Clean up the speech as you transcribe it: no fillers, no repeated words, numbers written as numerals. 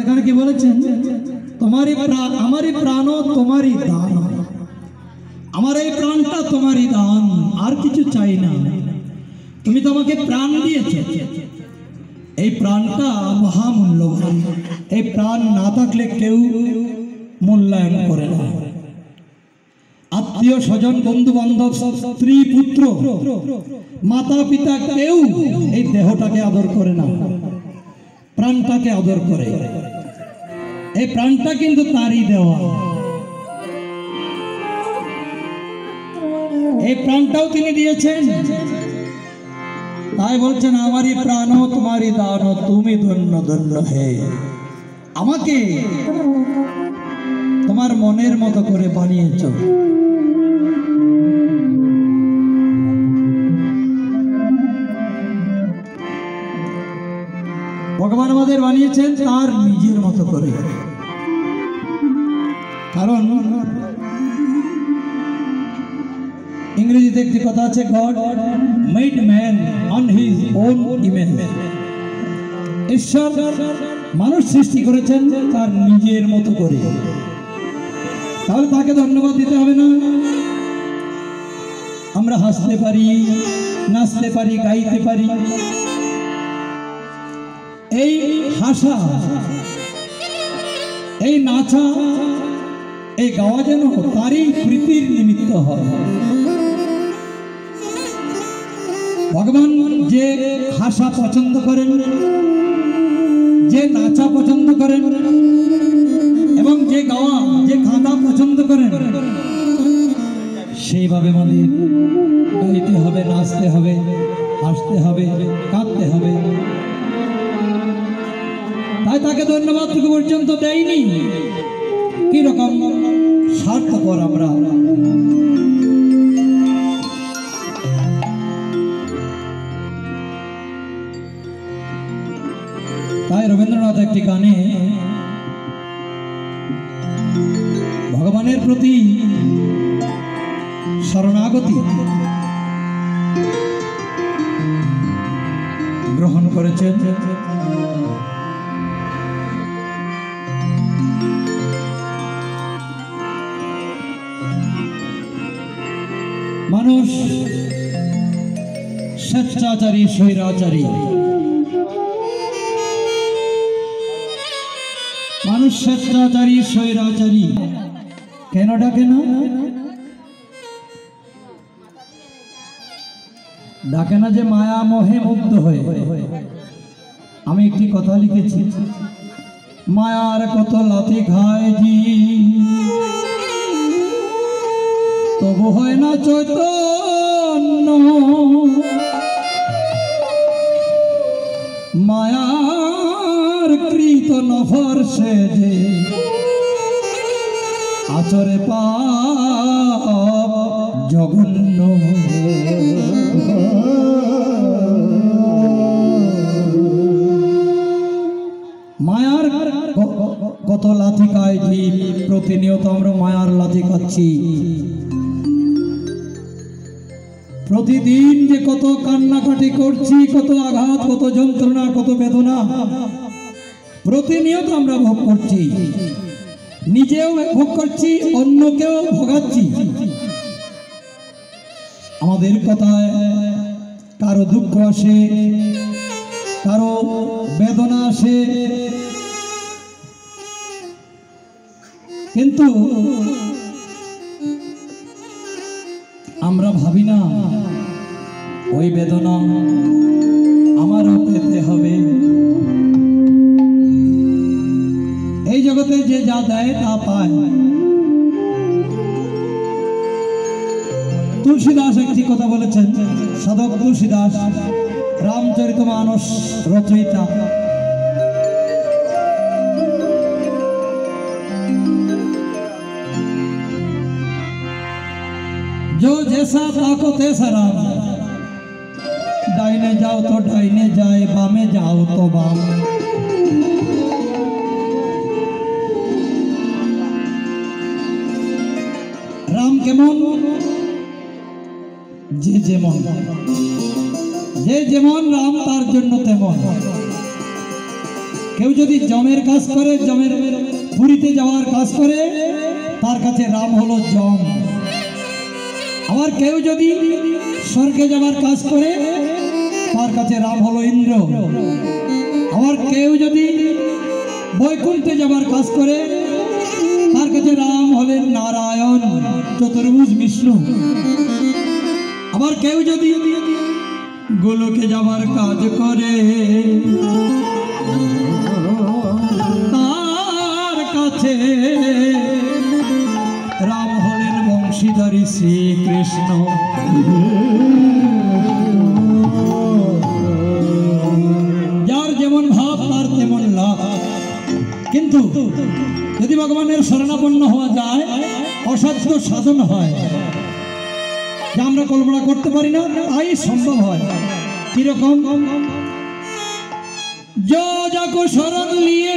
এখানে কি বলেছেন? তোমারই আমারই প্রাণ তোমারই দান, আমার এই প্রাণটা তোমারই দান, আর কিছু চাই না। তুমি তো আমাকে প্রাণ দিয়েছো, এই প্রাণটা মহামূল্যবান। এই প্রাণ না থাকলে কেউ মূল্যায়ন করে না। আত্মীয় স্বজন, বন্ধু বান্ধব, স্ত্রী পুত্র, মাতা পিতা কেউ এই দেহটাকে আদর করে না, প্রাণটাকে আদর করে। এই প্রাণটা কিন্তু তারই দেওয়া। এই প্রাণটাও তিনি দিয়েছেন। তাই বলছেন আমারই প্রাণ তোমারই দান, তুমি ধন্য ধন্য হে। আমাকে তোমার মনের মতো করে বানিয়েছ। ভগবান আমাদের বানিয়েছেন তার নিজের মতো করে। কারণ ইংরেজিতে একটি কথা আছে, god made man on his own image. ঈশ্বর মানুষ সৃষ্টি করেছেন তার নিজের মতো করে। তাহলে তাকে ধন্যবাদ দিতে হবে না? আমরা হাসতে পারি, নাচতে পারি, গাইতে পারি। এই হাসা, এই নাচা, এই গাওয়া যেন তারই প্রীতির নিমিত্ত হয়। ভগবান যে হাসা পছন্দ করেন, যে নাচা পছন্দ করেন এবং যে গাওয়া, যে কাঁদা পছন্দ করেন, সেইভাবে আমাদের গাইতে হবে, নাচতে হবে, হাসতে হবে, কাঁদতে হবে। তাই তাকে ধন্যবাদটুকু পর্যন্ত দেয়নি। কি রকম স্বার্থপর আমরা। তাই রবীন্দ্রনাথ একটি গানে ভগবানের প্রতি শরণাগতি গ্রহণ করেছেন। মানুষ স্বেচ্ছাচারী, স্বৈরাচারী। মানুষ স্বেচ্ছাচারী, স্বৈরাচারী। কেন ডাকে না? ডাকে না যে মায়া মোহে মুগ্ধ হয়ে। আমি একটি কথা লিখেছি, মায়ার কত লাথি খায় জি, তবু হয় না চৈতন্য। মায়ার কৃত নফর সে যে আচরে পাপ জঘন্য। মায়ার কত লাথি খায় জীব, প্রতিনিয়ত আমরা মায়ার লাথি খাচ্ছি। প্রতিদিন যে কত কান্নাকাটি করছি, কত আঘাত, কত যন্ত্রণা, কত বেদনা প্রতিনিয়ত আমরা ভোগ করছি। নিজেও ভোগ করছি, অন্যকেও ভোগাচ্ছি। আমাদের কথায় কারো দুঃখ আসে, কারো বেদনা আসে, কিন্তু আমরা ভাবি না ওই বেদনা আমারও পেতে হবে। এই জগতে যে যা দেয় তা পায়। তুলসীদাস একটি কথা বলেছেন, সাধক তুলসীদাস, রামচরিতমানস রচয়িতা। जो जैसा ताको तैसा राम, दाहिने जाओ तो दाहिने जाए, बामे जाओ तो बाम। राम केमन जे जेमन, जे जेमन राम तार जन्य तेमन। কেউ যদি জমের কাজ করে, জমের পুরীতে যাওয়ার কাজ করে, তার কাছে রাম হলো জম। আবার কেউ যদি স্বর্গে যাওয়ার কাজ করে, তার কাছে রাম হলো ইন্দ্র। আবার কেউ যদি বৈকুণ্ঠে যাবার কাজ করে, তার কাছে রাম হলেন নারায়ণ, চতুর্ভুজ বিষ্ণু। আবার কেউ যদি গোলকে যাবার কাজ করে, তার কাছে রাম হলেন বংশীধারী শ্রীকৃষ্ণ। যার যেমন ভাব তার তেমন লাভ। কিন্তু যদি ভগবানের শরণাপন্ন হওয়া যায়, অসাধ্য সাধন হয়, যা আমরা কল্পনা করতে পারি না তাই সম্ভব হয়। কিরকম? जो जाको शरण लिए